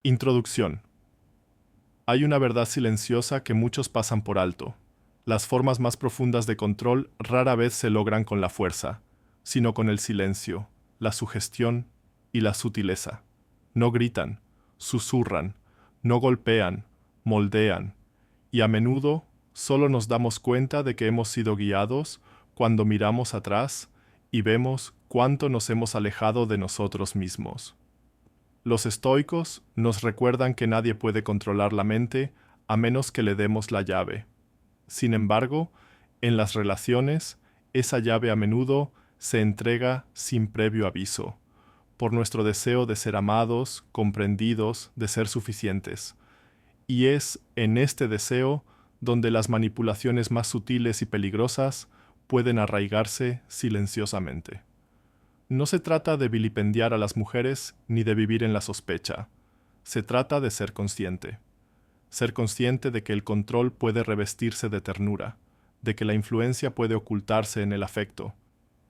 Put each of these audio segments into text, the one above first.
Introducción. Hay una verdad silenciosa que muchos pasan por alto. Las formas más profundas de control rara vez se logran con la fuerza, sino con el silencio, la sugestión y la sutileza. No gritan, susurran, no golpean, moldean, y a menudo solo nos damos cuenta de que hemos sido guiados cuando miramos atrás y vemos cuánto nos hemos alejado de nosotros mismos. Los estoicos nos recuerdan que nadie puede controlar la mente a menos que le demos la llave. Sin embargo, en las relaciones, esa llave a menudo se entrega sin previo aviso, por nuestro deseo de ser amados, comprendidos, de ser suficientes. Y es en este deseo donde las manipulaciones más sutiles y peligrosas pueden arraigarse silenciosamente. No se trata de vilipendiar a las mujeres ni de vivir en la sospecha. Se trata de ser consciente. Ser consciente de que el control puede revestirse de ternura, de que la influencia puede ocultarse en el afecto,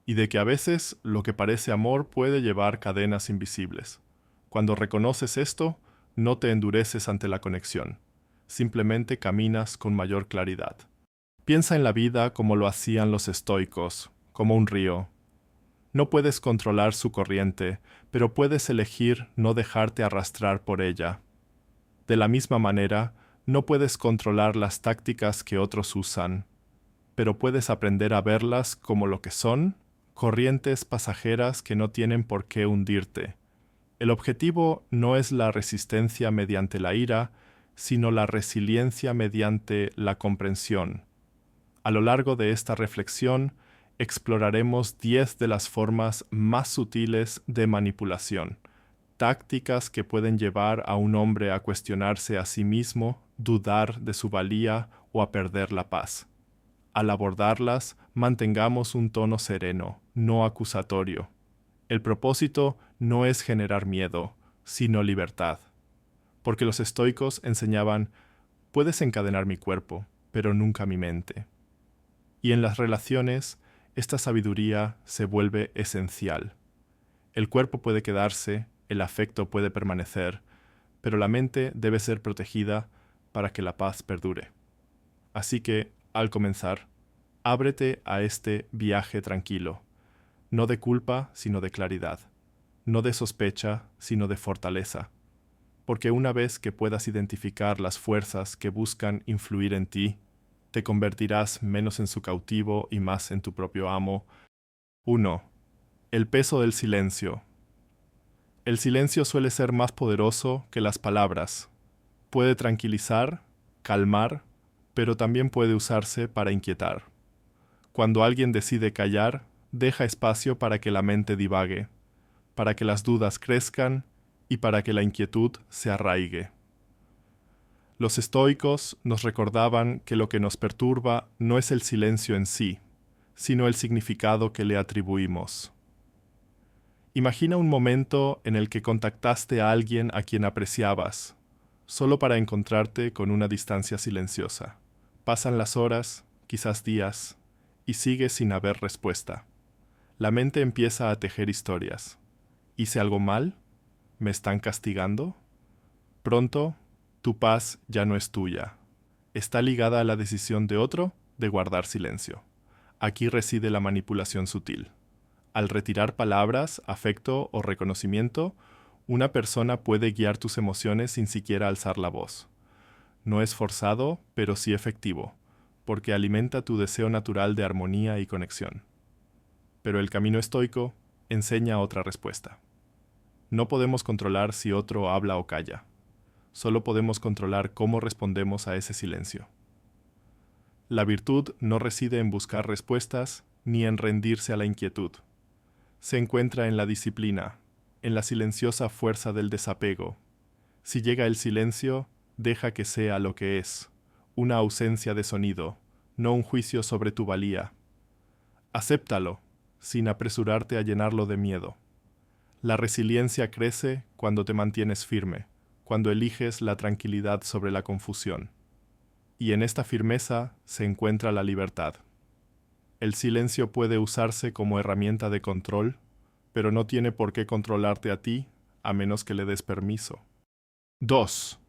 y de que a veces lo que parece amor puede llevar cadenas invisibles. Cuando reconoces esto, no te endureces ante la conexión. Simplemente caminas con mayor claridad. Piensa en la vida como lo hacían los estoicos, como un río. No puedes controlar su corriente, pero puedes elegir no dejarte arrastrar por ella. De la misma manera, no puedes controlar las tácticas que otros usan, pero puedes aprender a verlas como lo que son, corrientes pasajeras que no tienen por qué hundirte. El objetivo no es la resistencia mediante la ira, sino la resiliencia mediante la comprensión. A lo largo de esta reflexión, exploraremos 10 de las formas más sutiles de manipulación, tácticas que pueden llevar a un hombre a cuestionarse a sí mismo, dudar de su valía o a perder la paz. Al abordarlas, mantengamos un tono sereno, no acusatorio. El propósito no es generar miedo, sino libertad. Porque los estoicos enseñaban, puedes encadenar mi cuerpo, pero nunca mi mente. Y en las relaciones, esta sabiduría se vuelve esencial. El cuerpo puede quedarse, el afecto puede permanecer, pero la mente debe ser protegida para que la paz perdure. Así que, al comenzar, ábrete a este viaje tranquilo, no de culpa, sino de claridad, no de sospecha, sino de fortaleza, porque una vez que puedas identificar las fuerzas que buscan influir en ti, te convertirás menos en su cautivo y más en tu propio amo. 1. El peso del silencio. El silencio suele ser más poderoso que las palabras. Puede tranquilizar, calmar, pero también puede usarse para inquietar. Cuando alguien decide callar, deja espacio para que la mente divague, para que las dudas crezcan y para que la inquietud se arraigue. Los estoicos nos recordaban que lo que nos perturba no es el silencio en sí, sino el significado que le atribuimos. Imagina un momento en el que contactaste a alguien a quien apreciabas, solo para encontrarte con una distancia silenciosa. Pasan las horas, quizás días, y sigue sin haber respuesta. La mente empieza a tejer historias. ¿Hice algo mal? ¿Me están castigando? Pronto, tu paz ya no es tuya. Está ligada a la decisión de otro de guardar silencio. Aquí reside la manipulación sutil. Al retirar palabras, afecto o reconocimiento, una persona puede guiar tus emociones sin siquiera alzar la voz. No es forzado, pero sí efectivo, porque alimenta tu deseo natural de armonía y conexión. Pero el camino estoico enseña otra respuesta. No podemos controlar si otro habla o calla. Solo podemos controlar cómo respondemos a ese silencio. La virtud no reside en buscar respuestas ni en rendirse a la inquietud. Se encuentra en la disciplina, en la silenciosa fuerza del desapego. Si llega el silencio, deja que sea lo que es, una ausencia de sonido, no un juicio sobre tu valía. Acéptalo, sin apresurarte a llenarlo de miedo. La resiliencia crece cuando te mantienes firme, cuando eliges la tranquilidad sobre la confusión. Y en esta firmeza se encuentra la libertad. El silencio puede usarse como herramienta de control, pero no tiene por qué controlarte a ti, a menos que le des permiso. 2.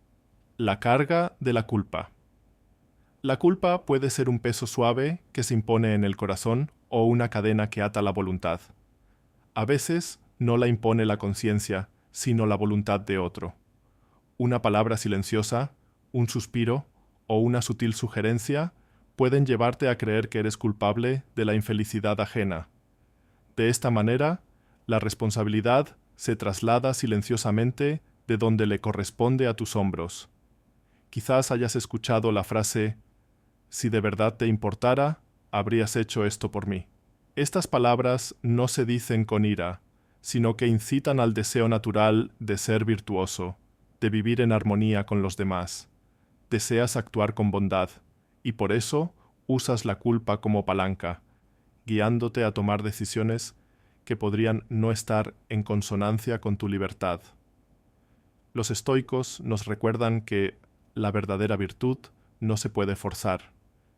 La carga de la culpa. La culpa puede ser un peso suave que se impone en el corazón o una cadena que ata la voluntad. A veces no la impone la conciencia, sino la voluntad de otro. Una palabra silenciosa, un suspiro o una sutil sugerencia pueden llevarte a creer que eres culpable de la infelicidad ajena. De esta manera, la responsabilidad se traslada silenciosamente de donde le corresponde a tus hombros. Quizás hayas escuchado la frase, si de verdad te importara, habrías hecho esto por mí. Estas palabras no se dicen con ira, sino que incitan al deseo natural de ser virtuoso, de vivir en armonía con los demás. Deseas actuar con bondad, y por eso usas la culpa como palanca, guiándote a tomar decisiones que podrían no estar en consonancia con tu libertad. Los estoicos nos recuerdan que la verdadera virtud no se puede forzar.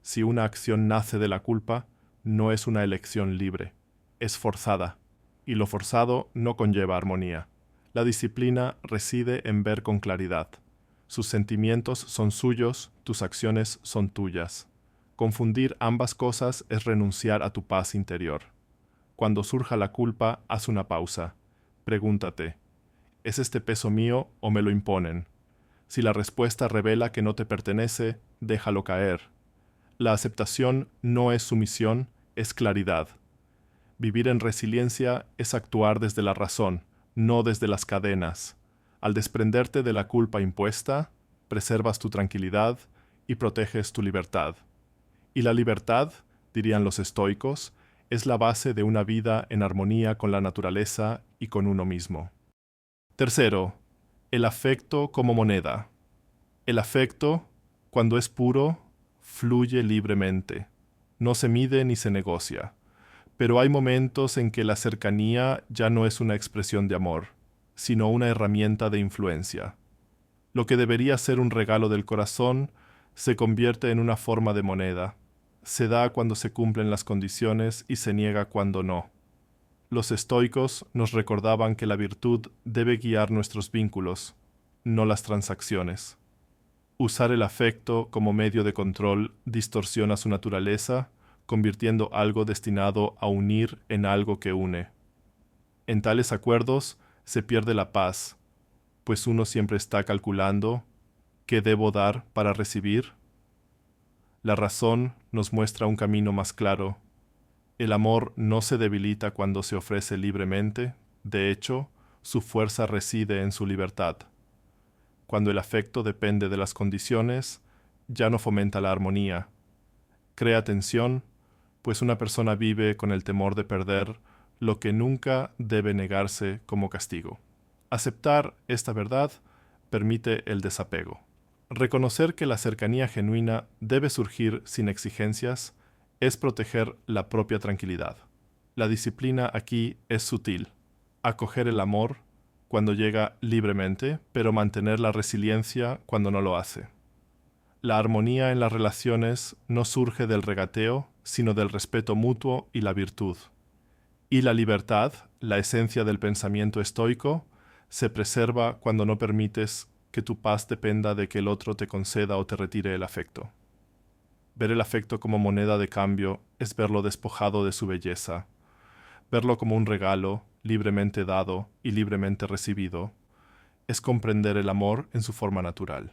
Si una acción nace de la culpa, no es una elección libre, es forzada, y lo forzado no conlleva armonía. La disciplina reside en ver con claridad. Sus sentimientos son suyos, tus acciones son tuyas. Confundir ambas cosas es renunciar a tu paz interior. Cuando surja la culpa, haz una pausa. Pregúntate, ¿es este peso mío o me lo imponen? Si la respuesta revela que no te pertenece, déjalo caer. La aceptación no es sumisión, es claridad. Vivir en resiliencia es actuar desde la razón, no desde las cadenas. Al desprenderte de la culpa impuesta, preservas tu tranquilidad y proteges tu libertad. Y la libertad, dirían los estoicos, es la base de una vida en armonía con la naturaleza y con uno mismo. Tercero, el afecto como moneda. El afecto, cuando es puro, fluye libremente. No se mide ni se negocia. Pero hay momentos en que la cercanía ya no es una expresión de amor, sino una herramienta de influencia. Lo que debería ser un regalo del corazón se convierte en una forma de moneda. Se da cuando se cumplen las condiciones y se niega cuando no. Los estoicos nos recordaban que la virtud debe guiar nuestros vínculos, no las transacciones. Usar el afecto como medio de control distorsiona su naturaleza, convirtiendo algo destinado a unir en algo que une. En tales acuerdos se pierde la paz, pues uno siempre está calculando ¿qué debo dar para recibir? La razón nos muestra un camino más claro. El amor no se debilita cuando se ofrece libremente, de hecho, su fuerza reside en su libertad. Cuando el afecto depende de las condiciones, ya no fomenta la armonía. Crea tensión, pues una persona vive con el temor de perder lo que nunca debe negarse como castigo. Aceptar esta verdad permite el desapego. Reconocer que la cercanía genuina debe surgir sin exigencias es proteger la propia tranquilidad. La disciplina aquí es sutil. Acoger el amor cuando llega libremente, pero mantener la resiliencia cuando no lo hace. La armonía en las relaciones no surge del regateo, sino del respeto mutuo y la virtud. Y la libertad, la esencia del pensamiento estoico, se preserva cuando no permites que tu paz dependa de que el otro te conceda o te retire el afecto. Ver el afecto como moneda de cambio es verlo despojado de su belleza. Verlo como un regalo, libremente dado y libremente recibido, es comprender el amor en su forma natural.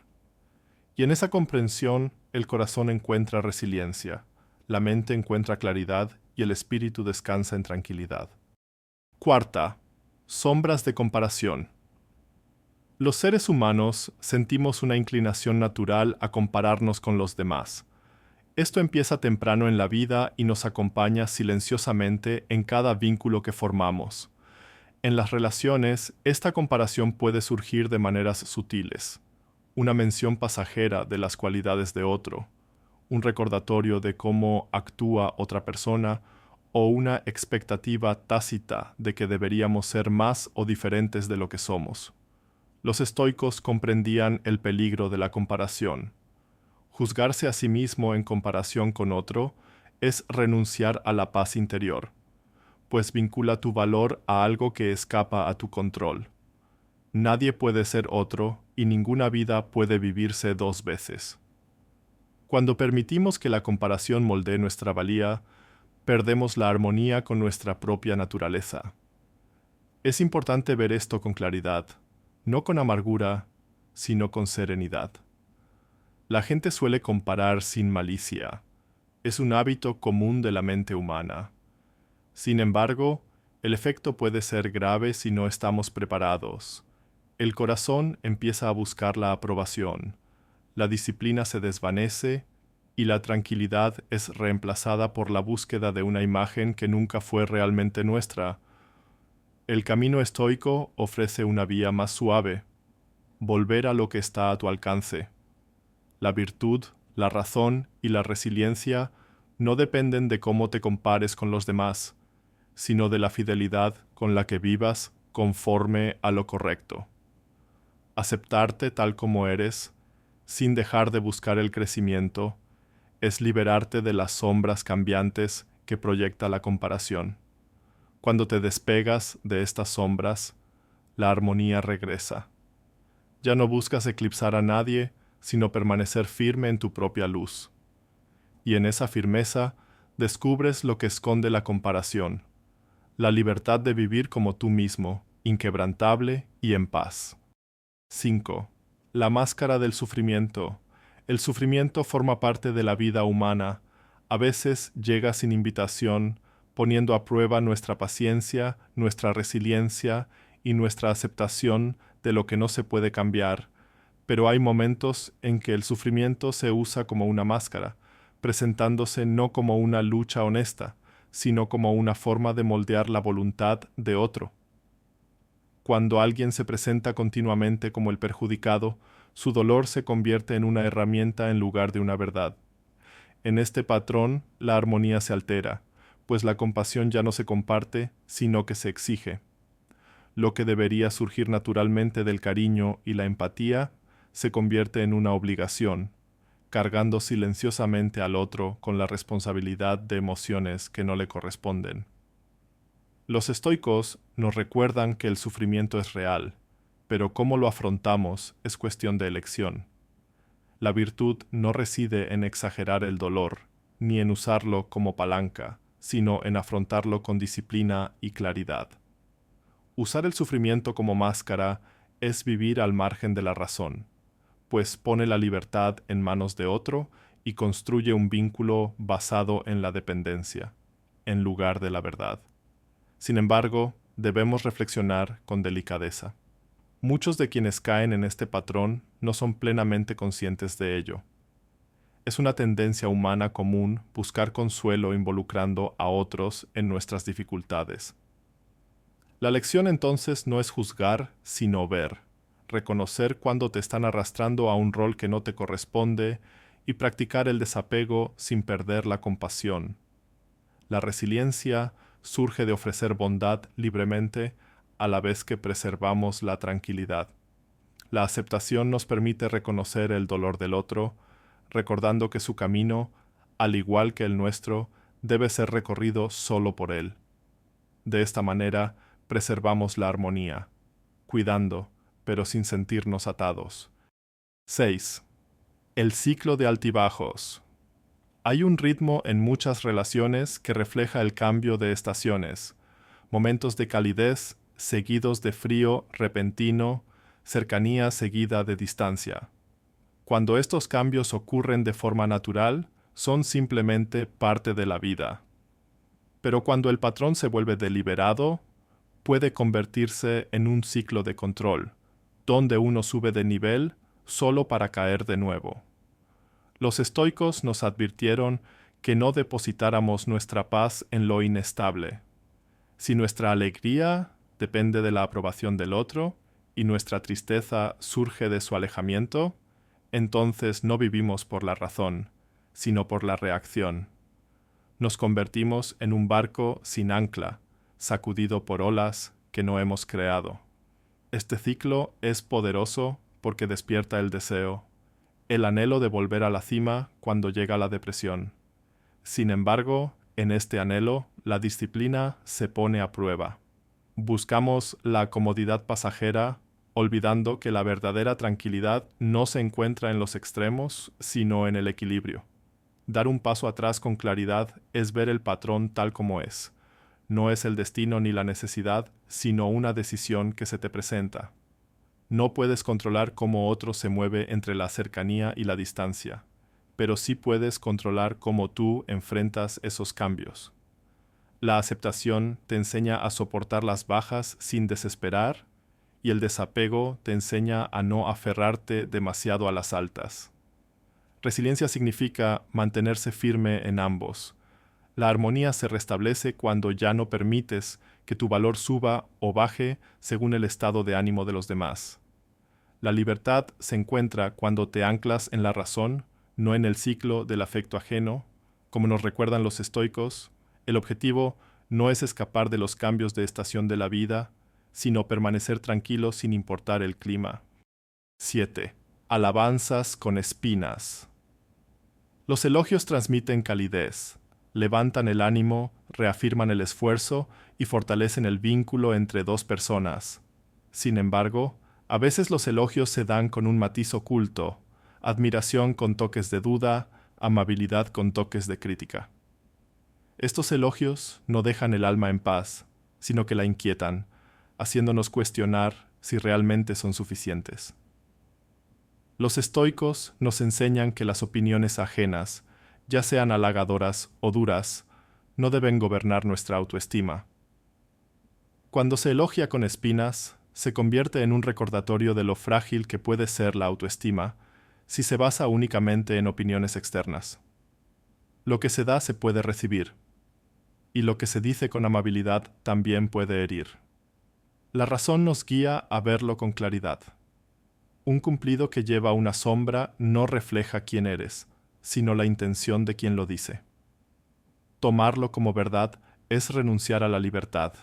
Y en esa comprensión el corazón encuentra resiliencia, la mente encuentra claridad y el espíritu descansa en tranquilidad. Cuarta, sombras de comparación. Los seres humanos sentimos una inclinación natural a compararnos con los demás. Esto empieza temprano en la vida y nos acompaña silenciosamente en cada vínculo que formamos. En las relaciones, esta comparación puede surgir de maneras sutiles. Una mención pasajera de las cualidades de otro, un recordatorio de cómo actúa otra persona o una expectativa tácita de que deberíamos ser más o diferentes de lo que somos. Los estoicos comprendían el peligro de la comparación. Juzgarse a sí mismo en comparación con otro es renunciar a la paz interior, pues vincula tu valor a algo que escapa a tu control. Nadie puede ser otro y ninguna vida puede vivirse dos veces. Cuando permitimos que la comparación moldee nuestra valía, perdemos la armonía con nuestra propia naturaleza. Es importante ver esto con claridad, no con amargura, sino con serenidad. La gente suele comparar sin malicia. Es un hábito común de la mente humana. Sin embargo, el efecto puede ser grave si no estamos preparados. El corazón empieza a buscar la aprobación, la disciplina se desvanece y la tranquilidad es reemplazada por la búsqueda de una imagen que nunca fue realmente nuestra. El camino estoico ofrece una vía más suave, volver a lo que está a tu alcance. La virtud, la razón y la resiliencia no dependen de cómo te compares con los demás, sino de la fidelidad con la que vivas conforme a lo correcto. Aceptarte tal como eres, sin dejar de buscar el crecimiento, es liberarte de las sombras cambiantes que proyecta la comparación. Cuando te despegas de estas sombras, la armonía regresa. Ya no buscas eclipsar a nadie, sino permanecer firme en tu propia luz. Y en esa firmeza descubres lo que esconde la comparación, la libertad de vivir como tú mismo, inquebrantable y en paz. 5. La máscara del sufrimiento. El sufrimiento forma parte de la vida humana. A veces llega sin invitación, poniendo a prueba nuestra paciencia, nuestra resiliencia y nuestra aceptación de lo que no se puede cambiar. Pero hay momentos en que el sufrimiento se usa como una máscara, presentándose no como una lucha honesta, sino como una forma de moldear la voluntad de otro. Cuando alguien se presenta continuamente como el perjudicado, su dolor se convierte en una herramienta en lugar de una verdad. En este patrón, la armonía se altera, pues la compasión ya no se comparte, sino que se exige. Lo que debería surgir naturalmente del cariño y la empatía se convierte en una obligación, cargando silenciosamente al otro con la responsabilidad de emociones que no le corresponden. Los estoicos nos recuerdan que el sufrimiento es real, pero cómo lo afrontamos es cuestión de elección. La virtud no reside en exagerar el dolor, ni en usarlo como palanca, sino en afrontarlo con disciplina y claridad. Usar el sufrimiento como máscara es vivir al margen de la razón, pues pone la libertad en manos de otro y construye un vínculo basado en la dependencia, en lugar de la verdad. Sin embargo, debemos reflexionar con delicadeza. Muchos de quienes caen en este patrón no son plenamente conscientes de ello. Es una tendencia humana común buscar consuelo involucrando a otros en nuestras dificultades. La lección entonces no es juzgar, sino ver, reconocer cuando te están arrastrando a un rol que no te corresponde y practicar el desapego sin perder la compasión. La resiliencia surge de ofrecer bondad libremente a la vez que preservamos la tranquilidad. La aceptación nos permite reconocer el dolor del otro, recordando que su camino, al igual que el nuestro, debe ser recorrido solo por él. De esta manera, preservamos la armonía, cuidando, pero sin sentirnos atados. 6. El ciclo de altibajos. Hay un ritmo en muchas relaciones que refleja el cambio de estaciones, momentos de calidez seguidos de frío repentino, cercanía seguida de distancia. Cuando estos cambios ocurren de forma natural, son simplemente parte de la vida. Pero cuando el patrón se vuelve deliberado, puede convertirse en un ciclo de control, donde uno sube de nivel solo para caer de nuevo. Los estoicos nos advirtieron que no depositáramos nuestra paz en lo inestable. Si nuestra alegría depende de la aprobación del otro y nuestra tristeza surge de su alejamiento, entonces no vivimos por la razón, sino por la reacción. Nos convertimos en un barco sin ancla, sacudido por olas que no hemos creado. Este ciclo es poderoso porque despierta el deseo, el anhelo de volver a la cima cuando llega la depresión. Sin embargo, en este anhelo, la disciplina se pone a prueba. Buscamos la comodidad pasajera olvidando que la verdadera tranquilidad no se encuentra en los extremos, sino en el equilibrio. Dar un paso atrás con claridad es ver el patrón tal como es. No es el destino ni la necesidad, sino una decisión que se te presenta. No puedes controlar cómo otro se mueve entre la cercanía y la distancia, pero sí puedes controlar cómo tú enfrentas esos cambios. La aceptación te enseña a soportar las bajas sin desesperar, y el desapego te enseña a no aferrarte demasiado a las altas. Resiliencia significa mantenerse firme en ambos. La armonía se restablece cuando ya no permites que tu valor suba o baje según el estado de ánimo de los demás. La libertad se encuentra cuando te anclas en la razón, no en el ciclo del afecto ajeno. Como nos recuerdan los estoicos, el objetivo no es escapar de los cambios de estación de la vida, sino permanecer tranquilo sin importar el clima. 7. Alabanzas con espinas. Los elogios transmiten calidez, levantan el ánimo, reafirman el esfuerzo y fortalecen el vínculo entre dos personas. Sin embargo, a veces los elogios se dan con un matiz oculto, admiración con toques de duda, amabilidad con toques de crítica. Estos elogios no dejan el alma en paz, sino que la inquietan, haciéndonos cuestionar si realmente son suficientes. Los estoicos nos enseñan que las opiniones ajenas, ya sean halagadoras o duras, no deben gobernar nuestra autoestima. Cuando se elogia con espinas, se convierte en un recordatorio de lo frágil que puede ser la autoestima si se basa únicamente en opiniones externas. Lo que se da se puede recibir, y lo que se dice con amabilidad también puede herir. La razón nos guía a verlo con claridad. Un cumplido que lleva una sombra no refleja quién eres, sino la intención de quien lo dice. Tomarlo como verdad es renunciar a la libertad.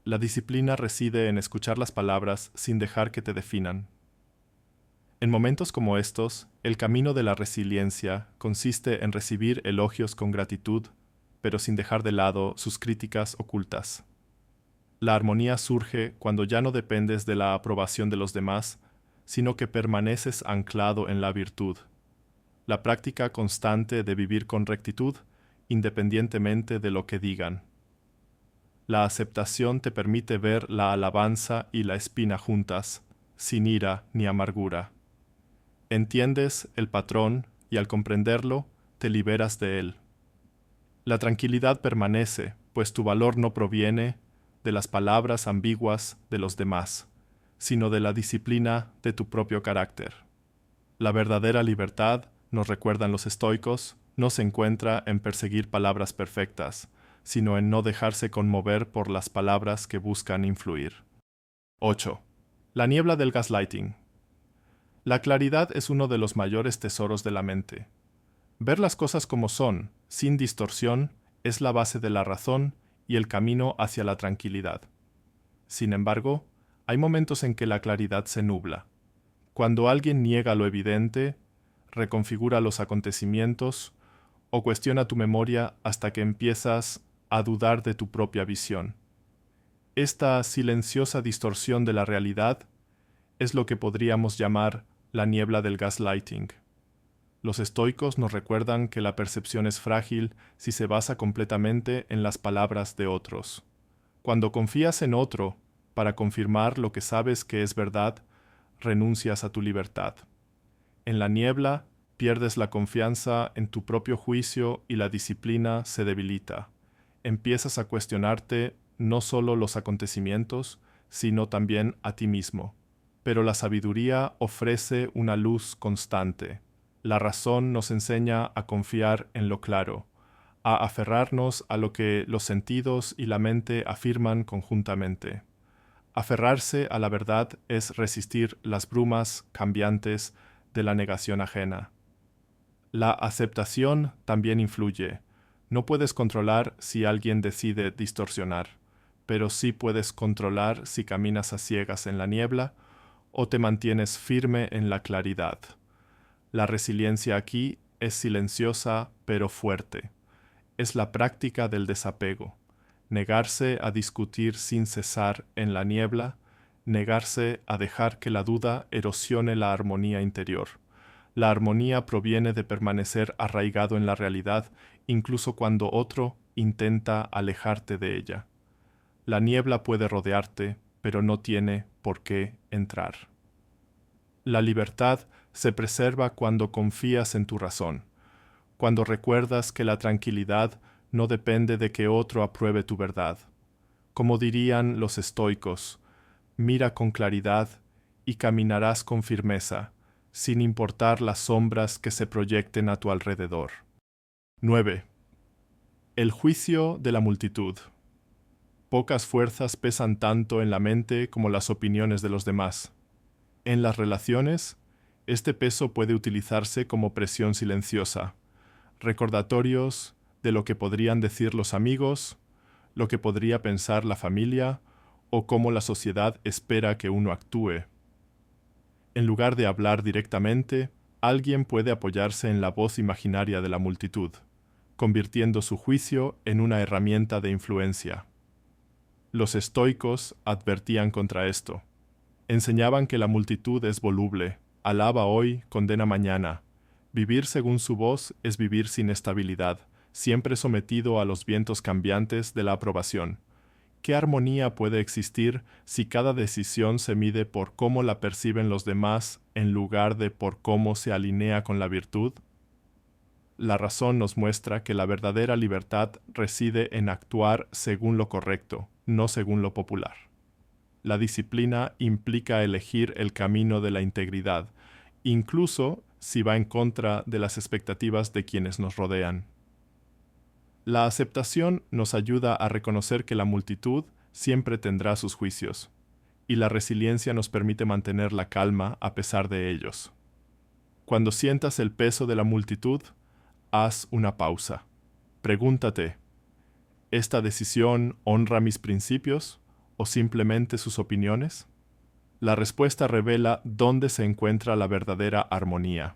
La disciplina reside en escuchar las palabras sin dejar que te definan. En momentos como estos, el camino de la resiliencia consiste en recibir elogios con gratitud, pero sin dejar de lado sus críticas ocultas. La armonía surge cuando ya no dependes de la aprobación de los demás, sino que permaneces anclado en la virtud. La práctica constante de vivir con rectitud, independientemente de lo que digan. La aceptación te permite ver la alabanza y la espina juntas, sin ira ni amargura. Entiendes el patrón y al comprenderlo, te liberas de él. La tranquilidad permanece, pues tu valor no proviene de las palabras ambiguas de los demás, sino de la disciplina de tu propio carácter. La verdadera libertad, nos recuerdan los estoicos, no se encuentra en perseguir palabras perfectas, sino en no dejarse conmover por las palabras que buscan influir. 8. La niebla del gaslighting. La claridad es uno de los mayores tesoros de la mente. Ver las cosas como son, sin distorsión, es la base de la razón y el camino hacia la tranquilidad. Sin embargo, hay momentos en que la claridad se nubla. Cuando alguien niega lo evidente, reconfigura los acontecimientos o cuestiona tu memoria hasta que empiezas a dudar de tu propia visión. Esta silenciosa distorsión de la realidad es lo que podríamos llamar la niebla del gaslighting. Los estoicos nos recuerdan que la percepción es frágil si se basa completamente en las palabras de otros. Cuando confías en otro para confirmar lo que sabes que es verdad, renuncias a tu libertad. En la niebla, pierdes la confianza en tu propio juicio y la disciplina se debilita. Empiezas a cuestionarte no solo los acontecimientos, sino también a ti mismo. Pero la sabiduría ofrece una luz constante. La razón nos enseña a confiar en lo claro, a aferrarnos a lo que los sentidos y la mente afirman conjuntamente. Aferrarse a la verdad es resistir las brumas cambiantes de la negación ajena. La aceptación también influye. No puedes controlar si alguien decide distorsionar, pero sí puedes controlar si caminas a ciegas en la niebla o te mantienes firme en la claridad. La resiliencia aquí es silenciosa pero fuerte. Es la práctica del desapego. Negarse a discutir sin cesar en la niebla negarse a dejar que la duda erosione la armonía interior. La armonía proviene de permanecer arraigado en la realidad, incluso cuando otro intenta alejarte de ella. La niebla puede rodearte, pero no tiene por qué entrar. La libertad se preserva cuando confías en tu razón, cuando recuerdas que la tranquilidad no depende de que otro apruebe tu verdad. Como dirían los estoicos, mira con claridad y caminarás con firmeza, sin importar las sombras que se proyecten a tu alrededor. 9. El juicio de la multitud. Pocas fuerzas pesan tanto en la mente como las opiniones de los demás. En las relaciones, este peso puede utilizarse como presión silenciosa, recordatorios de lo que podrían decir los amigos, lo que podría pensar la familia o cómo la sociedad espera que uno actúe. En lugar de hablar directamente, alguien puede apoyarse en la voz imaginaria de la multitud, convirtiendo su juicio en una herramienta de influencia. Los estoicos advertían contra esto. Enseñaban que la multitud es voluble, alaba hoy, condena mañana. Vivir según su voz es vivir sin estabilidad, siempre sometido a los vientos cambiantes de la aprobación. ¿Qué armonía puede existir si cada decisión se mide por cómo la perciben los demás en lugar de por cómo se alinea con la virtud? La razón nos muestra que la verdadera libertad reside en actuar según lo correcto, no según lo popular. La disciplina implica elegir el camino de la integridad, incluso si va en contra de las expectativas de quienes nos rodean. La aceptación nos ayuda a reconocer que la multitud siempre tendrá sus juicios, y la resiliencia nos permite mantener la calma a pesar de ellos. Cuando sientas el peso de la multitud, haz una pausa. Pregúntate, ¿esta decisión honra mis principios o simplemente sus opiniones? La respuesta revela dónde se encuentra la verdadera armonía,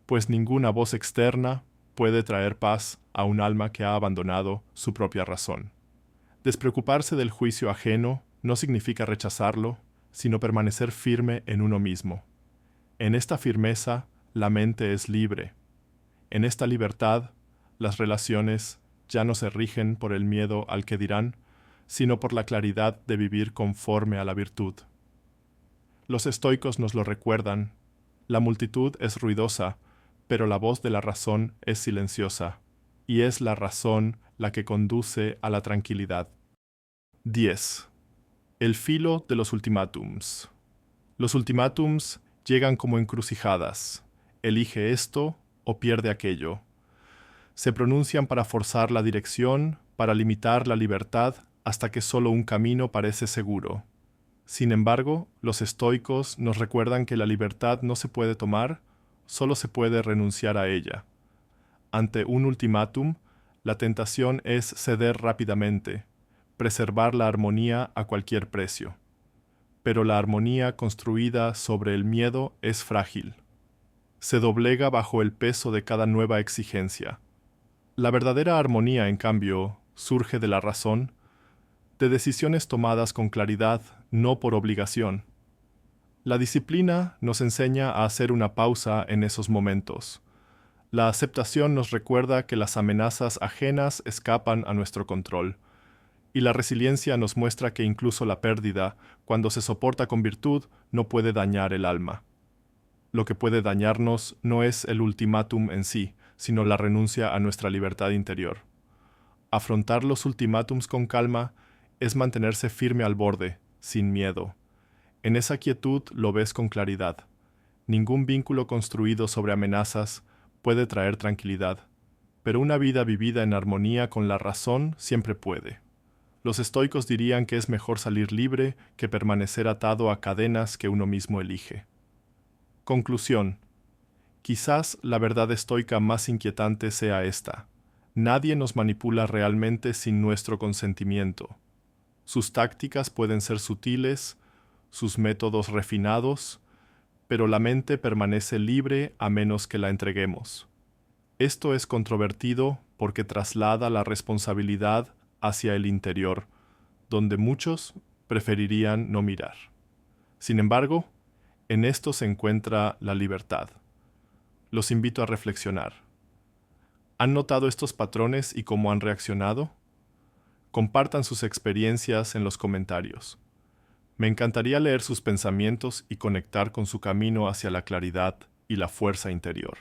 pues ninguna voz externa puede traer paz a un alma que ha abandonado su propia razón. Despreocuparse del juicio ajeno no significa rechazarlo, sino permanecer firme en uno mismo. En esta firmeza, la mente es libre. En esta libertad, las relaciones ya no se rigen por el miedo al que dirán, sino por la claridad de vivir conforme a la virtud. Los estoicos nos lo recuerdan. La multitud es ruidosa, pero la voz de la razón es silenciosa, y es la razón la que conduce a la tranquilidad. 10. El filo de los ultimátums. Los ultimátums llegan como encrucijadas. Elige esto o pierde aquello. Se pronuncian para forzar la dirección, para limitar la libertad, hasta que solo un camino parece seguro. Sin embargo, los estoicos nos recuerdan que la libertad no se puede tomar, solo se puede renunciar a ella. Ante un ultimátum, la tentación es ceder rápidamente, preservar la armonía a cualquier precio. Pero la armonía construida sobre el miedo es frágil. Se doblega bajo el peso de cada nueva exigencia. La verdadera armonía, en cambio, surge de la razón, de decisiones tomadas con claridad, no por obligación. La disciplina nos enseña a hacer una pausa en esos momentos. La aceptación nos recuerda que las amenazas ajenas escapan a nuestro control. Y la resiliencia nos muestra que incluso la pérdida, cuando se soporta con virtud, no puede dañar el alma. Lo que puede dañarnos no es el ultimátum en sí, sino la renuncia a nuestra libertad interior. Afrontar los ultimátums con calma es mantenerse firme al borde, sin miedo. En esa quietud lo ves con claridad. Ningún vínculo construido sobre amenazas puede traer tranquilidad, pero una vida vivida en armonía con la razón siempre puede. Los estoicos dirían que es mejor salir libre que permanecer atado a cadenas que uno mismo elige. Conclusión. Quizás la verdad estoica más inquietante sea esta. Nadie nos manipula realmente sin nuestro consentimiento. Sus tácticas pueden ser sutiles, sus métodos refinados, pero la mente permanece libre a menos que la entreguemos. Esto es controvertido porque traslada la responsabilidad hacia el interior, donde muchos preferirían no mirar. Sin embargo, en esto se encuentra la libertad. Los invito a reflexionar. ¿Han notado estos patrones y cómo han reaccionado? Compartan sus experiencias en los comentarios. Me encantaría leer sus pensamientos y conectar con su camino hacia la claridad y la fuerza interior.